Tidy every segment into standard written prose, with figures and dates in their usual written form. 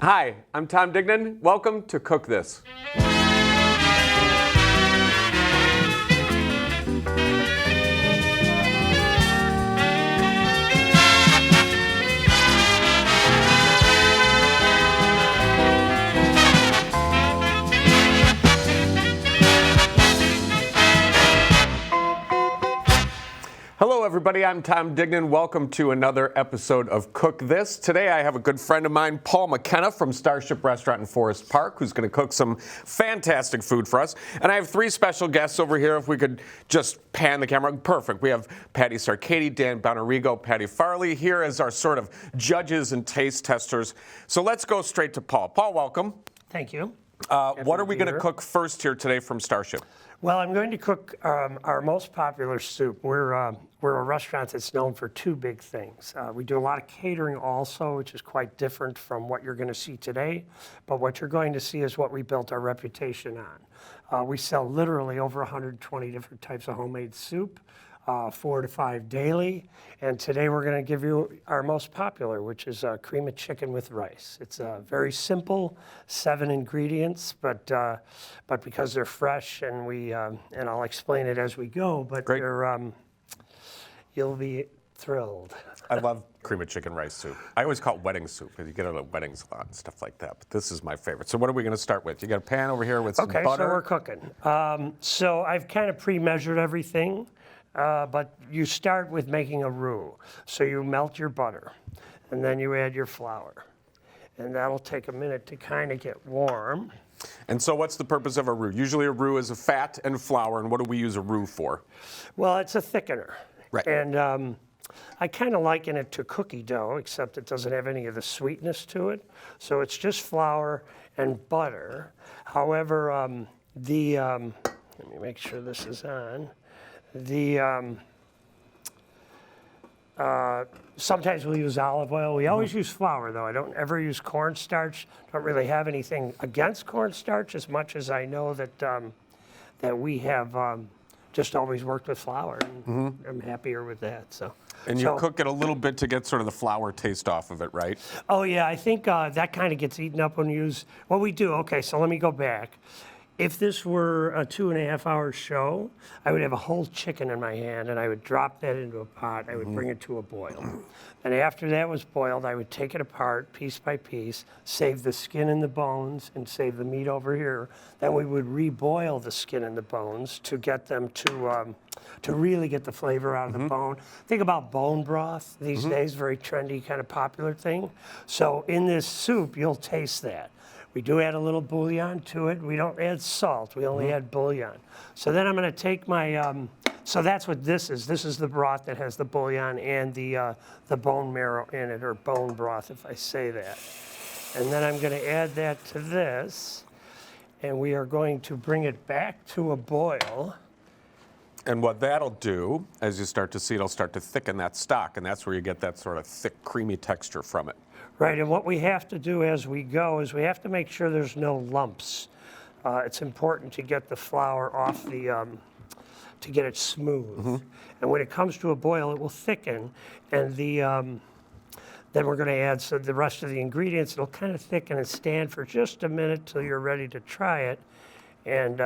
Hi, I'm Tom Dignan. Welcome to Cook This. Hello everybody, I'm Tom Dignan. Welcome to another episode of Cook This. Today I have a good friend of mine, Paul McKenna from Starship Restaurant in Forest Park, who's going to cook some fantastic food for us. And I have three special guests over here. If we could just pan the camera. Perfect. We have Patti Sarkady, Bonarigo, Patti Farlee here as our sort of judges and taste testers. So let's go straight to Paul. Paul, welcome. Thank you. What are we going to cook first here today from Starship? Well, I'm going to cook our most popular soup. We're a restaurant that's known for two big things. We do a lot of catering also, which is quite different from what you're going to see today. But what you're going to see is what we built our reputation on. We sell literally over 120 different types of homemade soup, 4 to 5 daily. And today we're going to give you our most popular, which is cream of chicken with rice. It's very simple, 7 ingredients, but because they're fresh and and I'll explain it as we go, but you'll be thrilled. I love cream of chicken rice soup. I always call it wedding soup because you get it at weddings a lot and stuff like that. But this is my favorite. So what are we going to start with? You got a pan over here with some butter? Okay, so we're cooking. So I've kind of pre-measured everything. But you start with making a roux. So you melt your butter, and then you add your flour. And that'll take a minute to kind of get warm. And so what's the purpose of a roux? Usually a roux is a fat and flour, and what do we use a roux for? Well, it's a thickener. Right. And I kind of liken it to cookie dough, except it doesn't have any of the sweetness to it. So it's just flour and butter. However, let me make sure this is on. Sometimes we'll use olive oil. We always use flour, though. I don't ever use cornstarch. Don't really have anything against cornstarch as much as I know that we have just always worked with flour, and I'm happier with that. And you cook it a little bit to get sort of the flour taste off of it, right? Oh yeah, I think that kind of gets eaten up when you use what we do. Okay, so let me go back. If this were a 2.5-hour show, I would have a whole chicken in my hand, and I would drop that into a pot. I would bring it to a boil. And after that was boiled, I would take it apart piece by piece, save the skin and the bones, and save the meat over here. Then we would reboil the skin and the bones to get them to really get the flavor out of the bone. Think about bone broth these days, very trendy, kind of popular thing. So in this soup, you'll taste that. We do add a little bouillon to it. We don't add salt. We only add bouillon. So then I'm going to take my, so that's what this is. This is the broth that has the bouillon and the bone marrow in it, or bone broth, if I say that. And then I'm going to add that to this, and we are going to bring it back to a boil. And what that'll do, as you start to see, it'll start to thicken that stock, and that's where you get that sort of thick, creamy texture from it. Right, and what we have to do as we go is we have to make sure there's no lumps. It's important to get the flour off to get it smooth. And when it comes to a boil, it will thicken, and then we're going to add the rest of the ingredients. It'll kind of thicken and stand for just a minute till you're ready to try it, and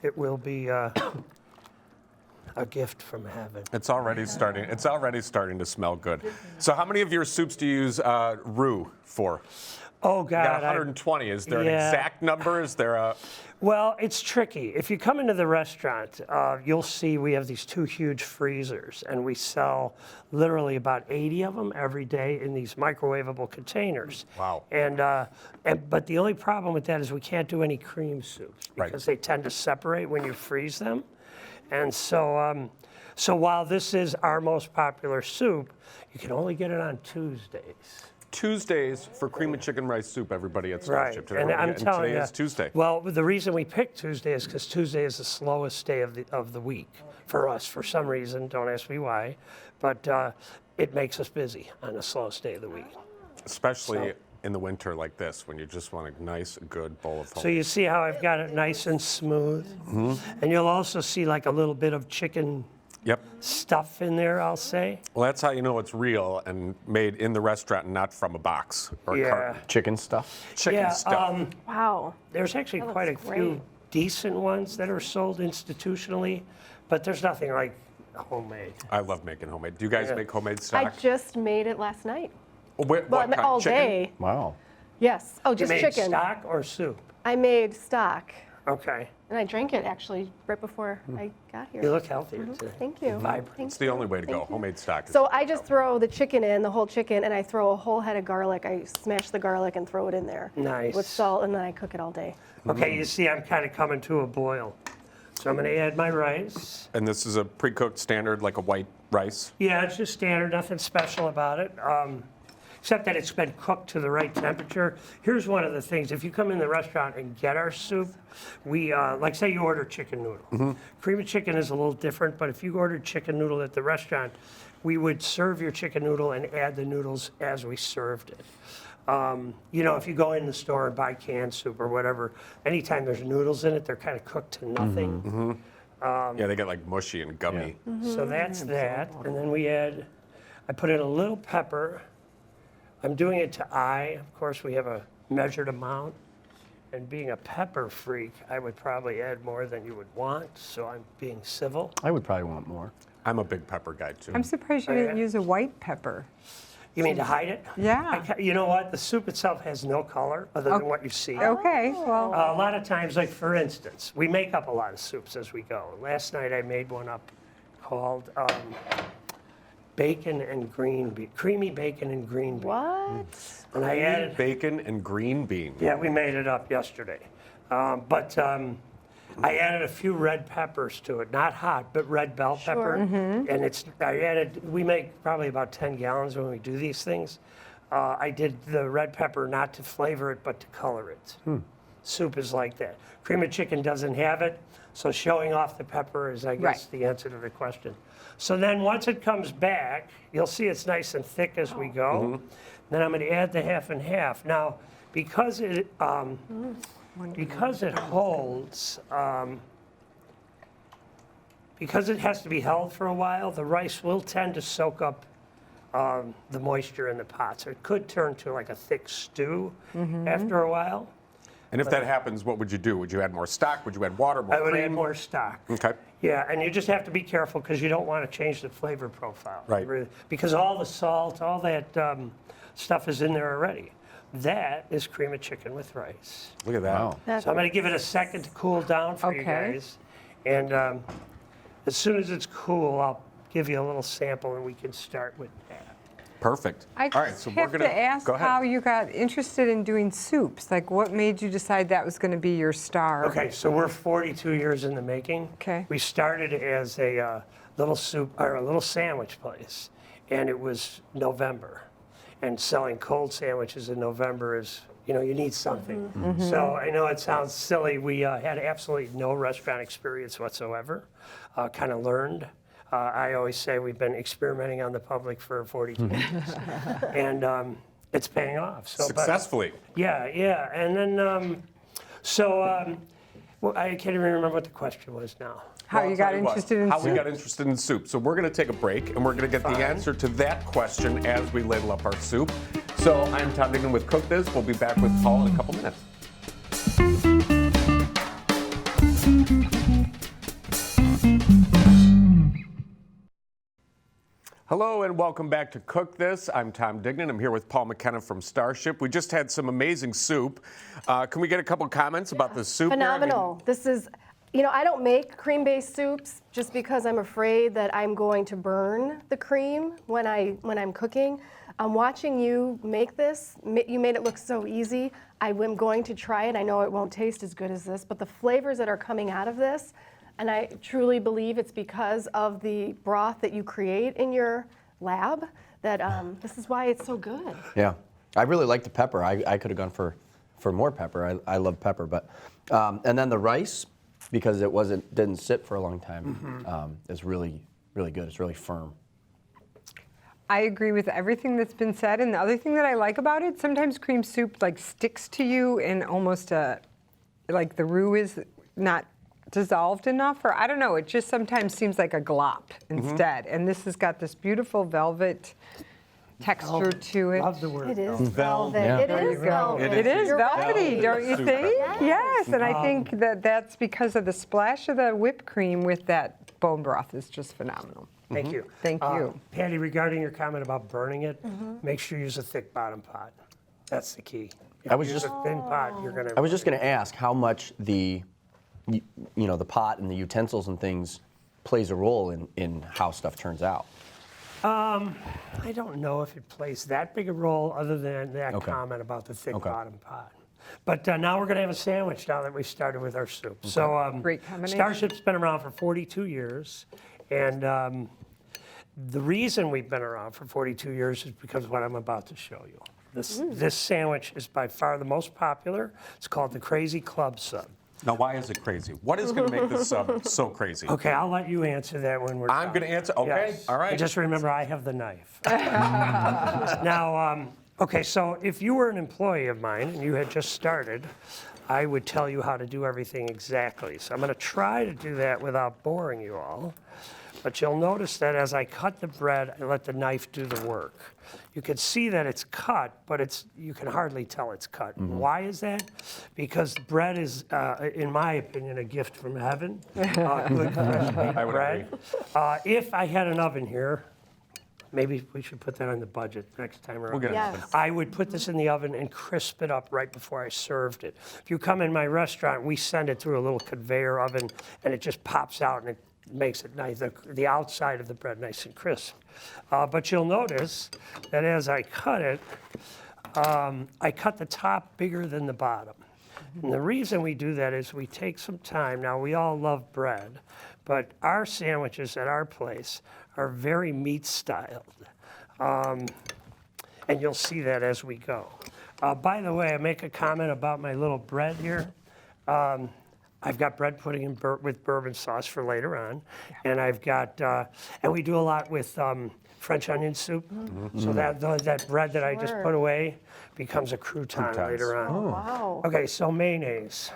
it will be a gift from heaven. It's already starting. It's already starting to smell good. So, how many of your soups do you use roux for? Oh God, you got 120. Is there an exact number? Is there a? Well, it's tricky. If you come into the restaurant, you'll see we have these 2 huge freezers, and we sell literally about 80 of them every day in these microwavable containers. Wow. But the only problem with that is we can't do any cream soups because they tend to separate when you freeze them. And so while this is our most popular soup, you can only get it on Tuesdays. Tuesdays for cream and chicken rice soup, everybody at Starship. Right, and I'm telling you, today is Tuesday. Well, the reason we picked Tuesday is because Tuesday is the slowest day of the week for us. For some reason, don't ask me why, but it makes us busy on the slowest day of the week. Especially in the winter like this, when you just want a nice, good bowl of home. So you see how I've got it nice and smooth? And you'll also see like a little bit of chicken stuff in there, I'll say. Well, that's how you know it's real and made in the restaurant and not from a box or a carton. Chicken stuff. Chicken stuff. Wow. There's actually That quite a looks few great. decent ones that are sold institutionally, but there's nothing like homemade. I love making homemade. Do you guys make homemade I stock? just made it last night. What Well, kind? all Chicken? day. Wow. Yes. Oh, You just made chicken. stock or soup? I made stock. Okay. And I drank it actually right before I got here. You look healthier today. Thank you. Vibrant. Thank It's the only way to go. Homemade stock. is So the way I to just go. throw the chicken in, the whole chicken, and I throw a whole head of garlic. I smash the garlic and throw it in there. Nice. With salt, and then I cook it all day. Okay, you see, I'm kind of coming to a boil. So I'm going to add my rice. And this is a pre-cooked standard, like a white rice. Yeah, it's just standard, nothing special about it, except that it's been cooked to the right temperature. Here's one of the things. If you come in the restaurant and get our soup, we, like say you order chicken noodle. Cream of chicken is a little different, but if you ordered chicken noodle at the restaurant, we would serve your chicken noodle and add the noodles as we served it. You know, if you go in the store and buy canned soup or whatever, anytime there's noodles in it, they're kind of cooked to nothing. Yeah, they get like mushy and gummy. So that's that. And then we add, I put in a little pepper. I'm doing it to eye. Of course, we have a measured amount. And being a pepper freak, I would probably add more than you would want. So I'm being civil. I would probably want more. I'm a big pepper guy too. I'm surprised you Oh, didn't yeah? use a white pepper. You mean to hide it? Yeah. You know what? The soup itself has no color other than what you see. Okay, well, A lot of times, like for instance, we make up a lot of soups as we go. Last night I made one up called bacon and green bean, creamy bacon and green bean. What? And I added, Bacon and green bean. yeah, we made it up yesterday. I added a few red peppers to it, not hot, but red bell pepper. And we make probably about 10 gallons when we do these things. I did the red pepper not to flavor it, but to color it. Soup is like that. Cream of chicken doesn't have it, so showing off the pepper is, I guess, the answer to the question. So then once it comes back, you'll see it's nice and thick as we go. Then I'm going to add the half and half. Now, because it holds, because it has to be held for a while, the rice will tend to soak up the moisture in the pot. So it could turn to like a thick stew after a while. And if that happens, what would you do? Would you add more stock? Would you add water, more I would cream? add more stock. Okay. Yeah, and you just have to be careful because you don't want to change the flavor profile. Right. Because all the salt, all that stuff is in there already. That is cream of chicken with rice. Look at that. Wow. So I'm going to give it a second to cool down for you Okay. guys. And as soon as it's cool, I'll give you a little sample and we can start with that. Perfect. I All right, so we're have gonna to ask go ahead. how you got interested in doing soups. Like, what made you decide that was going to be your star? Okay, so we're 42 years in the making. Okay. We started as a little soup or a little sandwich place, and it was November. And selling cold sandwiches in November is, you know, you need something. So I know it sounds silly. We had absolutely no restaurant experience whatsoever. Kind of learned. I always say we've been experimenting on the public for 42 years, and it's paying off. So, but- Successfully. yeah, yeah. And then, well, I can't even remember what the question was now. How Well, you I'll got tell you what, interested in how soup? we got interested in soup. So we're going to take a break, and we're going to get the answer to that question as we ladle up our soup. So I'm Tom Dignan with Cook This. We'll be back with Paul in a couple minutes. Hello and welcome back to Cook This. I'm Tom Dignan. I'm here with Paul McKenna from Starship. We just had some amazing soup. Can we get a couple comments about the soup? here? I mean, Phenomenal. This is, you know, I don't make cream-based soups just because I'm afraid that I'm going to burn the cream when I'm cooking. I'm watching you make this. You made it look so easy. I am going to try it. I know it won't taste as good as this, but the flavors that are coming out of this, and I truly believe it's because of the broth that you create in your lab that this is why it's so good. Yeah. I really like the pepper. I could have gone for more pepper. I love pepper, but and then the rice, because it didn't sit for a long time, is really good. It's really firm. I agree with everything that's been said. And the other thing that I like about it, sometimes cream soup like sticks to you in almost like the roux is not dissolved enough, or I don't know, it just sometimes seems like a glop instead. And this has got this beautiful velvet texture to it. Love the word. It is Velvet. velvet. Yeah. It There is you go. velvet. It is You're velvety, right. don't you Super think? velvety. Yes, and I think that that's because of the splash of the whipped cream with that bone broth is just phenomenal. Thank you. Thank you. Patty, regarding your comment about burning it, make sure you use a thick bottom pot. That's the key. If I was you use just- a thin pot, you're gonna. I was just going to ask how much the the pot and the utensils and things plays a role in how stuff turns out. I don't know if it plays that big a role other than that Okay. comment about the thick Okay. bottom pot. But now we're going to have a sandwich now that we started with our soup. So Great combination. Starship's been around for 42 years. And the reason we've been around for 42 years is because of what I'm about to show you. This sandwich is by far the most popular. It's called the Crazy Club Sub. Now, why is it crazy? What is going to make this sub so crazy? Okay, I'll let you answer that when we're I'm done. going to answer. Okay, Yes. all right. And just remember, I have the knife. Now, okay, so if you were an employee of mine and you had just started, I would tell you how to do everything exactly. So I'm going to try to do that without boring you all. But you'll notice that as I cut the bread, I let the knife do the work. You can see that it's cut, but you can hardly tell it's cut. Why is that? Because bread is, in my opinion, a gift from heaven. Good fresh baked I would bread. If I had an oven here, maybe we should put that on the budget next time around. We'll get Yes. it. I would put this in the oven and crisp it up right before I served it. If you come in my restaurant, we send it through a little conveyor oven, and it just pops out and it makes it nice, the outside of the bread nice and crisp. But you'll notice that as I cut it, I cut the top bigger than the bottom. And the reason we do that is we take some time. Now, we all love bread, but our sandwiches at our place are very meat-styled. And you'll see that as we go. By the way, I make a comment about my little bread here. I've got bread pudding with bourbon sauce for later on. And I've got, and we do a lot with French onion soup. So that bread that I just Sure. put away becomes a crouton later on. Wow. Okay, so mayonnaise.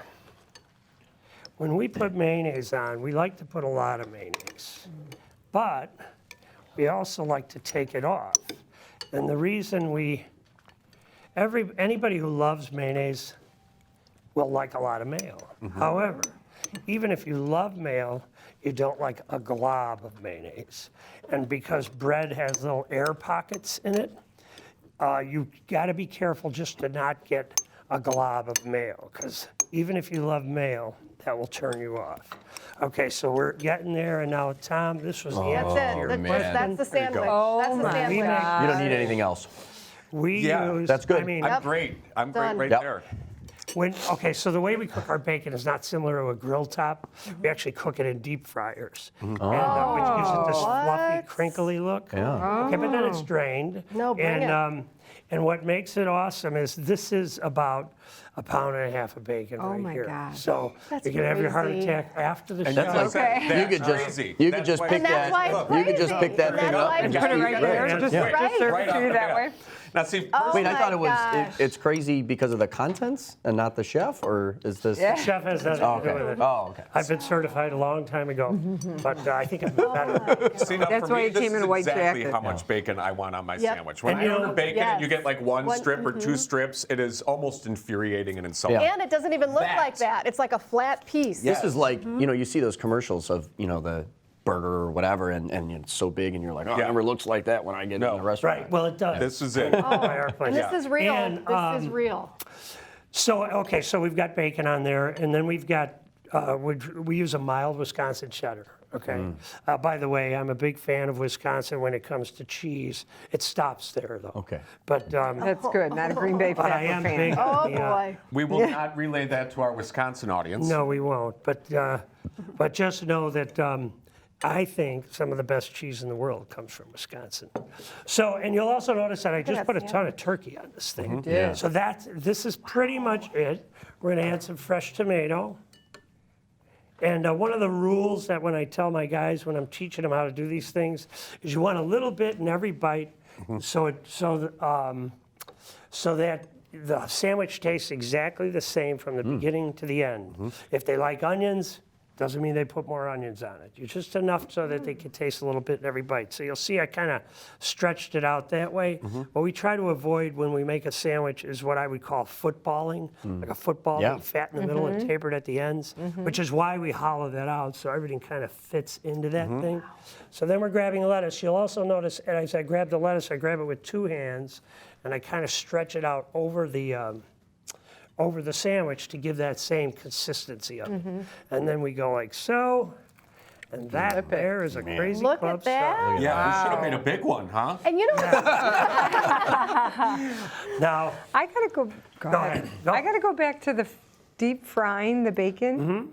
When we put mayonnaise on, we like to put a lot of mayonnaise. But we also like to take it off. And the reason anybody who loves mayonnaise will like a lot of mayo. However, even if you love mayo, you don't like a glob of mayonnaise. And because bread has little air pockets in it, you gotta be careful just to not get a glob of mayo, because even if you love mayo, that will turn you off. Okay, so we're getting there, and now, Tom, this was the answer That's to your it. man. That's the There you go. sandwich. Oh That's the my sandwich. God. You don't need anything else. We Yeah, use, that's good. I mean, I'm great. I'm great Done. right Yep. there. okay, so the way we cook our bacon is not similar to a grill top. We actually cook it in deep fryers, and, which gives it this fluffy, What? crinkly look. Yeah. Okay, but then it's drained. No, bring it. And what makes it awesome is this is about 1.5 pounds of bacon Oh right my here. God. So That's you can have your heart crazy. attack after the And show. that's what I said. Okay. That's You could just crazy. you could That's just why- pick And that's why that. it's You could just crazy. pick that That's thing up why and it's just Put it eat right it. there, Yeah. just Yeah. just serve Right it to off you the that bat. way. Now, see, Oh Wait, I thought my it was gosh. it's crazy because of the contents and not the chef, or is this? Yeah. Chef has nothing Oh, to do okay. with it. Oh, okay. I've been certified a long time ago, but I think I'm better. see, now That's for why me, it this came in is a white exactly jacket. how much bacon I want on my Yep. sandwich. When And I you know- order bacon and you Yes. get like one strip or two strips, it is almost infuriating and insulting. Yeah. And it doesn't even look That. like that. It's like a flat piece. This is like you see those commercials of the burger or whatever, and it's so big, and you're like, oh, Yeah. it never looks like that when I get No. in the restaurant. Right, well, it does. This is it. By our place. And this is real. And, This is real. So, okay, so we've got bacon on there, and then we've got, we use a mild Wisconsin cheddar, okay? By the way, I'm a big fan of Wisconsin when it comes to cheese. It stops there, though. Okay. But, That's good. Not a Green Bay but I pepper am fan. big. Oh yeah. boy. We will not relay that to our Wisconsin audience. No, we won't. But just know that I think some of the best cheese in the world comes from Wisconsin. So, and you'll also notice that I just at put a Sam. ton of turkey on this thing. did. So this is pretty much it. We're gonna add some fresh tomato. And one of the rules that when I tell my guys when I'm teaching them how to do these things is you want a little bit in every bite, so that the sandwich tastes exactly the same from the beginning to the end. If they like onions, Doesn't mean they put more onions on it. Just enough so that they can taste a little bit in every bite. So you'll see I kind of stretched it out that way. What we try to avoid when we make a sandwich is what I would call footballing, like a football, Yeah. fat in the middle and tapered at the ends, which is why we hollow that out so everything kind of fits into that thing. So then we're grabbing lettuce. You'll also notice as I grab the lettuce, I grab it with 2 hands and I kind of stretch it out over the sandwich to give that same consistency of it. And then we go like so, and that there is a crazy Look club at that. sub. Yeah, we should have made a big one, huh? And you know what? Now, I gotta go. Go ahead. Go. I gotta go back to the deep frying the bacon.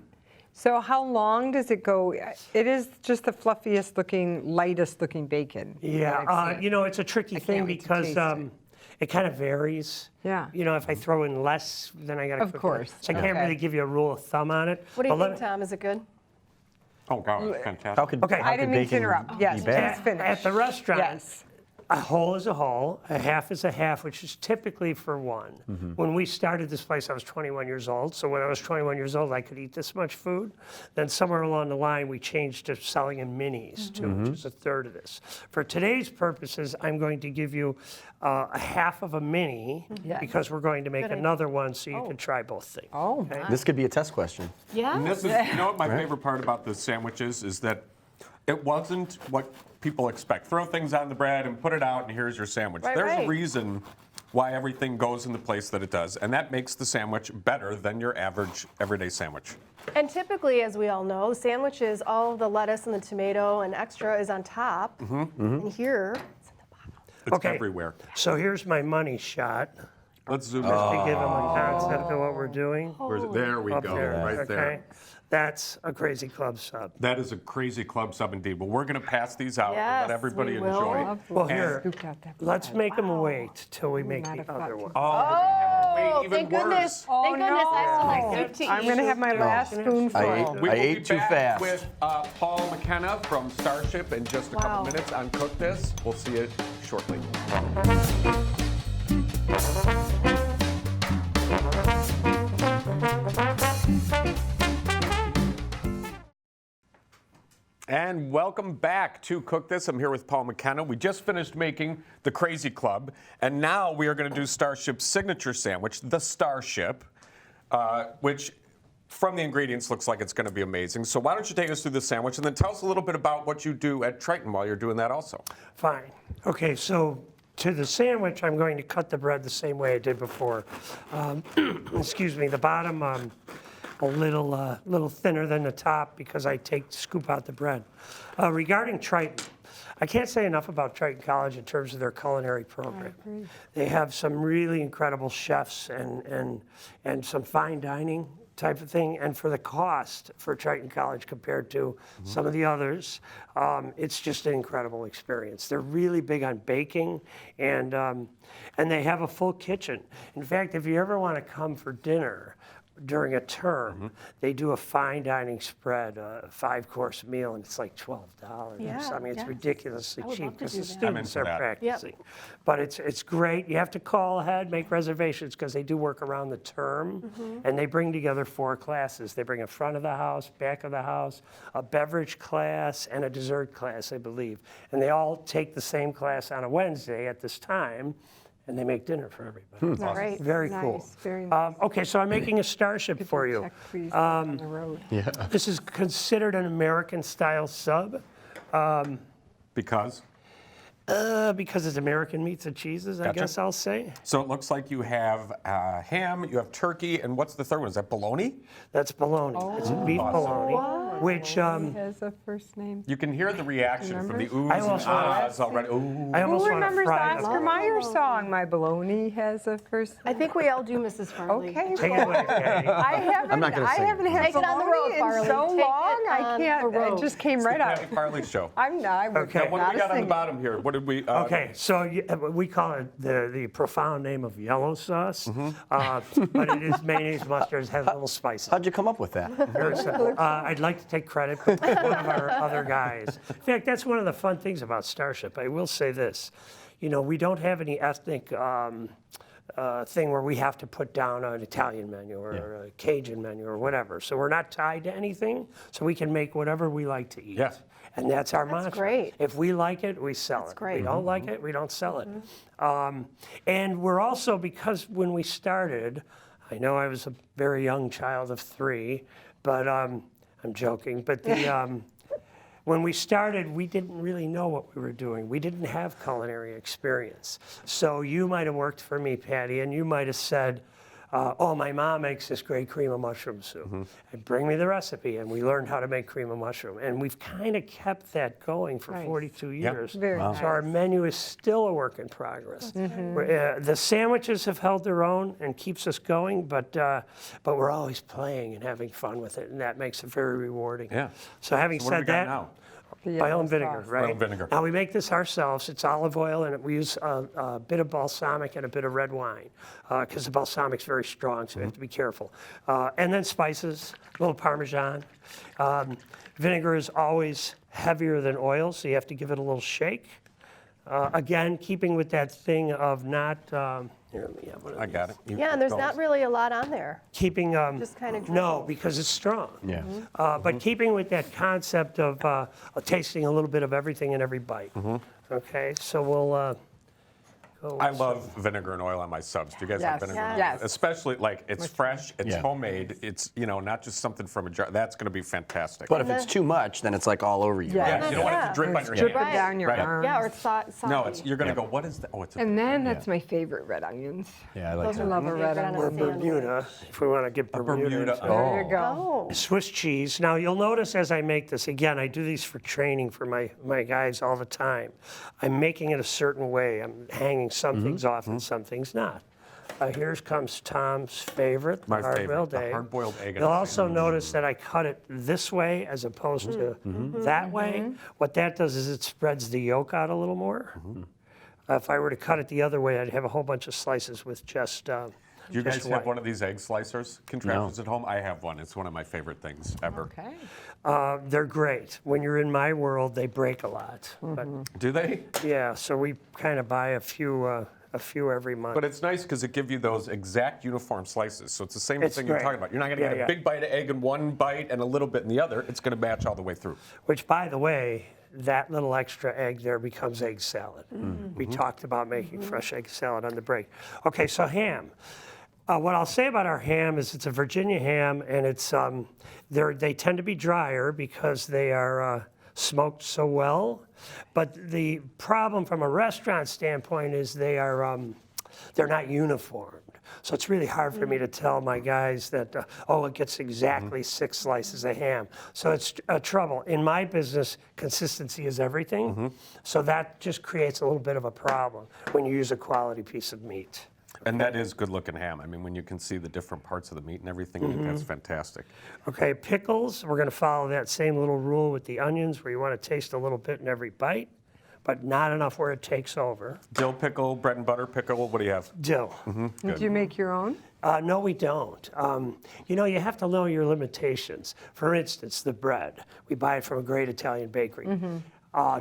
So how long does it go? It is just the fluffiest looking, lightest looking bacon. that yeah, I've seen. you know, it's a tricky I can't thing wait to because taste it. it kind of varies. Yeah. You know, if I throw in less, then I got to Of cook it. course. So I can't Okay. really give you a rule of thumb on it. What do you But think, Tom? Is it good? Oh, God, fantastic. How could, Okay. how I I didn't could mean to bacon interrupt. be Yes, bad? please finish. At the restaurant, Yes. a whole is a whole, a half is a half, which is typically for one. When we started this place, I was 21 years old. So when I was 21 years old, I could eat this much food. Then somewhere along the line, we changed to selling in minis too, which is a third of this. For today's purposes, I'm going to give you a half of a mini because we're going to make another one so you can try both things. Oh, okay? This could be a test question. Yeah. And this is, you know what my favorite part about the sandwiches is that it wasn't what people expect. Throw things on the bread and put it out, and here's your sandwich. Right, There's a right. reason why everything goes in the place that it does, and that makes the sandwich better than your average everyday sandwich. And typically, as we all know, sandwiches, all of the lettuce and the tomato and extra is on top. And here, it's in the bottom. It's Okay. everywhere. So here's my money shot Let's zoom in. to give them a concept of what we're doing. Where's it? There we Up go, there, right okay? there. That's a crazy club sub. That is a crazy club sub indeed. Well, we're going to pass these out and Yes, let everybody we will. enjoy. Well, here, Scooped out that let's bread. make them wait till we make Matter the of other fact. one. Oh, Oh, even thank goodness. worse. Thank goodness. I still have soup to eat. I'm going to have my last spoonful. I ate- We will be ate too back fast. with Paul McKenna from Starship in just a Wow. couple minutes on Cook This. We'll see you shortly. And welcome back to Cook This. I'm here with Paul McKenna. We just finished making the Crazy Club, and now we are going to do Starship's signature sandwich, the Starship, which from the ingredients looks like it's going to be amazing. So why don't you take us through the sandwich and then tell us a little bit about what you do at Triton while you're doing that also. Fine. Okay, so to the sandwich, I'm going to cut the bread the same way I did before. Excuse me, the bottom a little thinner than the top because I scoop out the bread. Regarding Triton, I can't say enough about Triton College in terms of their culinary program. They have some really incredible chefs and some fine dining type of thing. And for the cost for Triton College compared to some of the others, it's just an incredible experience. They're really big on baking and they have a full kitchen. In fact, if you ever want to come for dinner, during a term, they do a fine dining spread, a 5-course meal, and it's like $12. Yeah, I mean, it's yes. ridiculously I would cheap love to because do the that. students I'm are into that. practicing. But it's great. You have to call ahead, make reservations because they do work around the term, and they bring together 4 classes. They bring a front of the house, back of the house, a beverage class, and a dessert class, I believe. And they all take the same class on a Wednesday at this time, and they make dinner for everybody. All right. Very Nice, cool. very nice. Okay, so I'm making a Starship for you. Check, please, on the road. This is considered an American-style sub Because? because it's American meats and cheeses, I Gotcha. guess I'll say. So it looks like you have ham, you have turkey, and what's the third one? Is that bologna? That's bologna. It's beef bologna, which Has a first name. You can hear the reaction from the oohs I and almost wanna- ahs already. Ooh. I almost Who want to remembers the fry Oscar them. Mayer song, My Bologna Has a First I think we all do, Mrs. Farley. Okay. Take it away, Patty. I haven't, not gonna I sing it. haven't had Take it on the road, bologna in Farley. so Take it long, I on can't, the road. it just came It's right the out. Patti Farley show. I'm not, Okay. What do we got on the bottom here? What did we? Okay, so we call it the profound name of yellow sauce, but it is mayonnaise, mustard, it has a little spice. How'd you come up with that? Very simple. I'd like to take credit, but one of our other guys. In fact, that's one of the fun things about Starship. I will say this. You know, we don't have any ethnic thing where we have to put down an Italian menu or a Cajun menu or whatever. So we're not tied to anything, so we can make whatever we like to eat. Yeah. And that's our mantra. great. If we like it, we sell it. great. We don't like it, we don't sell it. And we're also, because when we started, I know I was a very young child of 3, but I'm joking, but when we started, we didn't really know what we were doing. We didn't have culinary experience. So you might have worked for me, Patti, and you might have said, oh, my mom makes this great cream of mushroom soup. And bring me the recipe, and we learned how to make cream of mushroom. And we've kind of kept that going for 42 years. Very So our menu is still a work in progress. The sandwiches have held their own and keeps us going, but we're always playing and having fun with it, and that makes it very rewarding. Yeah. So having What do we said got that, now? oil and vinegar, sauce. right? Oil and vinegar. Now we make this ourselves. It's olive oil, and we use a bit of balsamic and a bit of red wine, because the balsamic's very strong, so you have to be careful. And then spices, a little Parmesan. Vinegar is always heavier than oil, so you have to give it a little shake. Again, keeping with that thing of not. Here, let me have one of I these. got it. You Yeah, and there's go. not really a lot on there. Keeping. Just kind of No, because it's strong. Yeah. But keeping with that concept of tasting a little bit of everything in every bite. Okay, so we'll go. I love vinegar and oil on my subs. Do you guys like Yes. vinegar? and Yes. oil? Especially like it's fresh, it's Yeah. homemade, it's not just something from a jar. That's going to be fantastic. But if it's too much, then it's like all over you. Yeah. right? yeah, you don't want it Yeah. to drip on your Drip hand. it down your Right. arms. Yeah, or it's soggy. No, you're going to go, what is that? Oh, it's a And then that's my favorite, red onions. Yeah, I like Those that. are love my a red favorite on a onion. Or sandwich. Bermuda, if we want to get Bermuda. Bermuda. into it. There you go. Oh, Swiss cheese. Now you'll notice as I make this, again, I do these for training for my guys all the time. I'm making it a certain way. I'm hanging some things off and some things not. Here comes Tom's favorite, My favorite, hard-boiled the egg. hard-boiled egg and You'll a also notice that I cut it this way as opposed to that way. What that does is it spreads the yolk out a little more. If I were to cut it the other way, I'd have a whole bunch of slices with just Do you guys just have white. one of these egg slicers contraptions at home? I have one. It's one of my favorite things ever. Okay. They're great. When you're in my world, they break a lot. But Do they? yeah, so we kind of buy a few every month. But it's nice because it gives you those exact uniform slices. So it's the same It's thing you're great. talking about. You're not going to Yeah, get a yeah. big bite of egg in one bite and a little bit in the other. It's going to match all the way through. Which, by the way, that little extra egg there becomes egg salad. We talked about making fresh egg salad on the break. Okay, so ham. What I'll say about our ham is it's a Virginia ham, and it's they tend to be drier because they are smoked so well. But the problem from a restaurant standpoint is they're not uniformed. So it's really hard for me to tell my guys that, it gets exactly 6 slices of ham. So it's trouble. In my business, consistency is everything. So that just creates a little bit of a problem when you use a quality piece of meat. And that is good looking ham. I mean, when you can see the different parts of the meat and everything, that's fantastic. Okay, pickles, we're going to follow that same little rule with the onions where you want to taste a little bit in every bite, but not enough where it takes over. Dill pickle, bread and butter pickle, what do you have? Dill. Do you make your own? No, we don't. You have to know your limitations. For instance, the bread. We buy it from a great Italian bakery.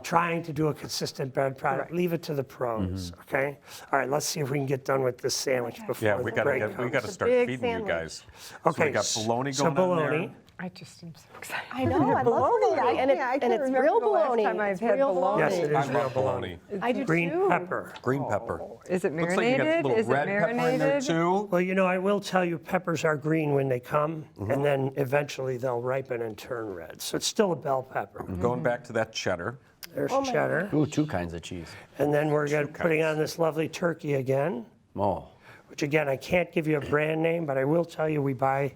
Trying to do a consistent bread product, leave it to the pros, okay? All right, let's see if we can get done with this sandwich before Yeah, the we got break to comes. start big feeding sandwich. you guys. So Okay, we got bologna so going on bologna. there. I just am so excited. I know. I love bologna, and I can't it's remember real the last bologna. time I've It's had real bologna. Yes, it I is real love bologna. I do Green too. pepper. Green pepper. Is it Looks like you got a marinated? little Is it red pepper in there marinated? too. Well, I will tell you, peppers are green when they come, and then eventually they'll ripen and turn red. So it's still a bell pepper. Going back to that cheddar. There's my cheddar. Ooh, 2 kinds of cheese. And then we're putting on this lovely turkey again, Oh. which again, I can't give you a brand name, but I will tell you we buy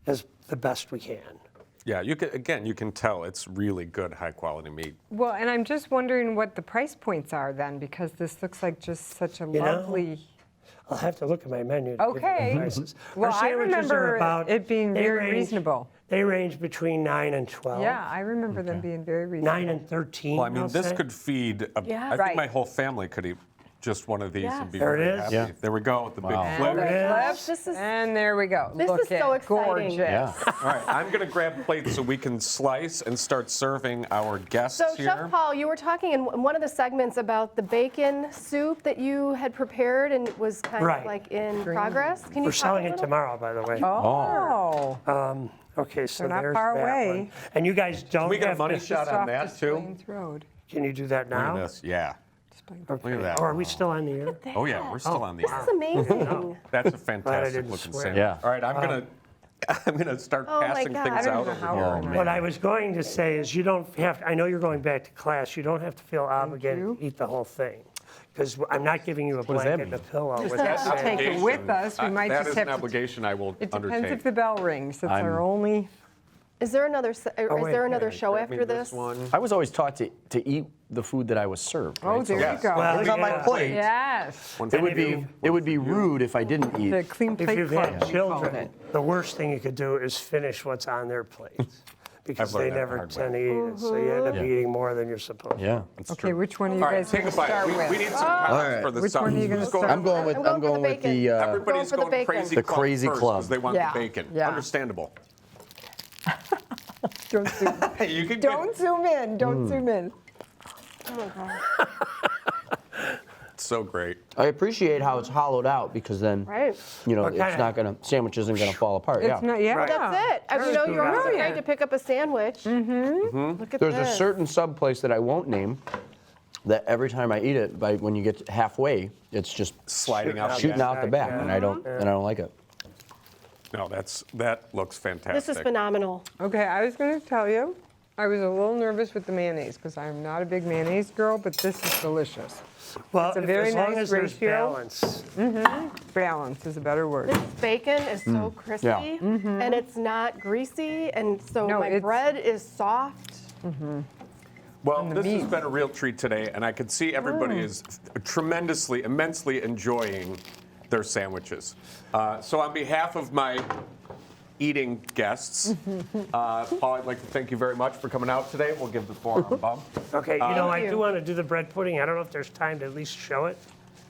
as the best we can. Yeah, you can tell it's really good, high quality meat. Well, and I'm just wondering what the price points are then, because this looks like just such a know, lovely. I'll have to look at my menu. To give you the Okay. prices. Well, Our I sandwiches are remember about, it being they very range- reasonable. They range between 9 and 12. Yeah, I remember them being very reasonable. 9 and 13. Well, I mean, I'll this say. could feed, Yeah. I think Right. my whole family could eat just one of these and be There it very is. happy. Yeah. There we go with the big Wow. flip. There it is. And there we go. This Look is so at exciting. gorgeous. Yeah. All right, I'm going to grab plates so we can slice and start serving our guests So, here. Chef Paul, you were talking in one of the segments about the bacon soup that you had prepared and it was kind Right. of like in progress. Can you We're talk selling a it little? tomorrow, by the way. Oh, Okay, so They're not there's far that away. one. And you guys don't we get a have money to- shot on that softest too? Plains Road. Can you do that Look now? at this. Yeah. Look at that. Or are we still on the air? Oh yeah, we're still on the This air. is amazing. That's a Glad I fantastic didn't looking swear. sandwich. Yeah. All right, I'm gonna start Oh my passing God. things I don't out know over how here. we're gonna- What I was going to say is you don't have, I know you're going back to class, you don't have to feel obligated you. to eat the whole thing. Because I'm not giving you a does that blanket and a mean? pillow Just with have that to sandwich. take it with us. We might That just is have an to. obligation I will It depends undertake. if the bell rings. That's our only. Is there another wait, there another yeah, show Grab me after this? one. I was always taught to eat the food that I was served. Oh, right? there Yes. you go. Well, It was on my yeah. plate. Yes. One It for would you. be rude if I didn't eat. The clean If plate you've club, had we call children, it. the worst thing you could do is finish what's on their plates. Because I've learned they that the never hard way. tend to eat it, so you end up Yeah. eating more than you're supposed to. Yeah. That's Okay, true. which one are you All right, guys take going a to bite. start with? We need some comments right. for the Which stuff. one are you gonna Who's going- start I'm going with I'm going for the the bacon. Everybody's for the going bacon. crazy The club crazy first club. 'cause they want Yeah. the bacon. Yeah. Understandable. Don't zoom, You can don't zoom in. Don't zoom in. Oh my God. It's so great. I appreciate how it's hollowed out because then Right. you know What it's kinda- not gonna sandwich isn't gonna fall apart. It's Yeah. not. Yeah. Right. That's it. You know, you're always afraid to pick up a sandwich. Mm-hmm. Look at There's a this. certain sub place that I won't name that every time I eat it, when you get halfway, it's just Sliding out the shooting back. out the back, Yeah. and I don't like it. No, that looks fantastic. This is phenomenal. Okay, I was going to tell you, I was a little nervous with the mayonnaise because I'm not a big mayonnaise girl, but this is delicious. Well, a very as long nice as there's ratio. balance. Balance is a better word. This bacon is so crispy Yeah. and it's not greasy, and so No, my it's- bread is soft. Well, the this has meat. been a real treat today, and I can see everybody is tremendously, immensely enjoying their sandwiches. So on behalf of my eating guests, Paul, I'd like to thank you very much for coming out today. We'll give the floor a bump. Okay, I you. do want to do the bread pudding. I don't know if there's time to at least show it.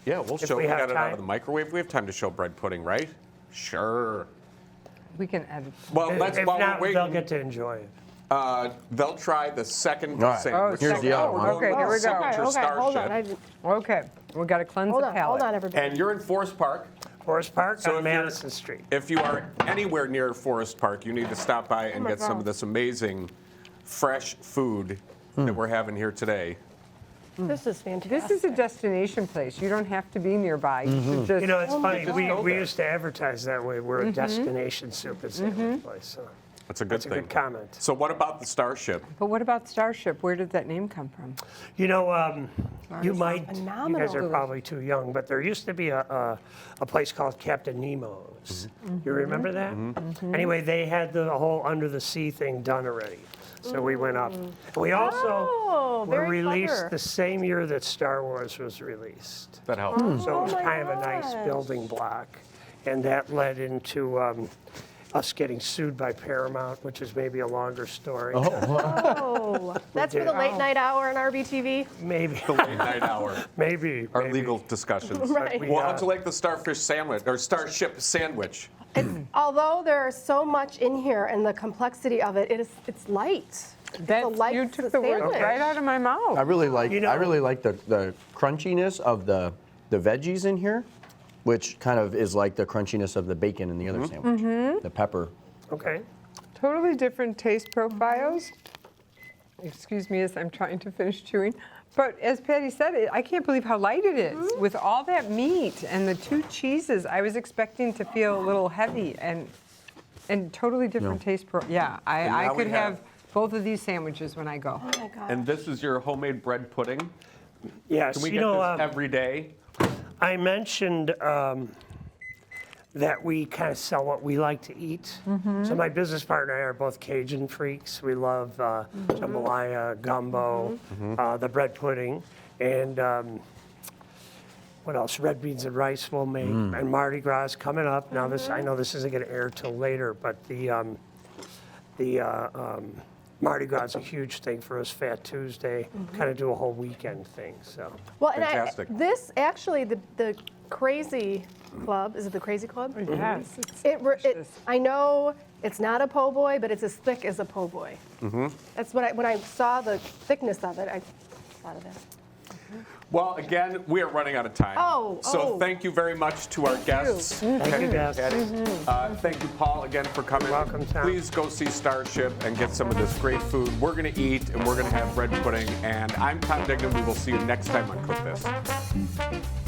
Yeah, we'll If show. we We have got it out time. of the microwave. We have time to show bread pudding, right? Sure. We can edit. Well, let's If while not, we're they'll waiting. get to enjoy it. They'll try the second All right. sandwich. Here's the other one. Okay, here we go. Signature Okay, hold on. Starship. Okay, we got to cleanse Hold the on, palate. hold on, everybody. And you're in Forest Park. Forest Park So on if you're- Madison Street. If you are anywhere near Forest Park, you need to stop by and my get some God. of this amazing fresh food that we're having here today. This is fantastic. This is a destination place. You don't have to be nearby. You should just. You know, it's funny. just We go there. used to advertise that way. We're a destination soup and sandwich place. So That's a good that's a thing. good comment. So what about the Starship? But what about Starship? Where did that name come from? You know, you might. You guys phenomenal. are probably too young, but there used to be a place called Captain Nemo's. You remember that? Anyway, they had the whole under the sea thing done already. So we went up. We also Oh, were very released clever. the same year that Star Wars was released. That helps. So it was my kind of a nice gosh. building block. And that led into us getting sued by Paramount, which is maybe a longer story. Oh, that's for the late night hour on RBTV. Maybe. The late night hour. Maybe. Our maybe. legal discussions. Right. Well, how'd you like the starfish sandwich or Starship sandwich? Although there's so much in here and the complexity of it, it's light. That, a light you took the words sandwich. right out of my mouth. I really like You know- I really like the crunchiness of the veggies in here, which kind of is like the crunchiness of the bacon in the other sandwich. The pepper. Okay. Totally different taste profiles. Excuse me as I'm trying to finish chewing. But as Patti said, I can't believe how light it is. With all that meat and the two cheeses, I was expecting to feel a little heavy and totally different taste Yeah, I now could we have have- both of these sandwiches when I go. Oh my God. And this is your homemade bread pudding. Yes. Can we you get know, this every day? I mentioned that we kind of sell what we like to eat. So my business partner and I are both Cajun freaks. We love jambalaya, gumbo, the bread pudding, and what else? Red beans and rice we'll make. And Mardi Gras is coming up. Now I know this isn't going to air till later, but the Mardi Gras is a huge thing for us, Fat Tuesday, kind of do a whole weekend thing, so. Well, and Fantastic. this actually, the Crazy Club, is it the Crazy Club? Yes. It's It, I know it's not a po' boy, but it's as thick as a po' boy. That's what when I saw the thickness of it, I thought of that. Well, again, we are running out of time. So thank you very much to our guests. Thank you, guys. Thank you, Paul, again for coming. Welcome, Tom. Please go see Starship and get some of this great food. We're going to eat, and we're going to have bread pudding. And I'm Tom Dignan. We will see you next time on Cook This.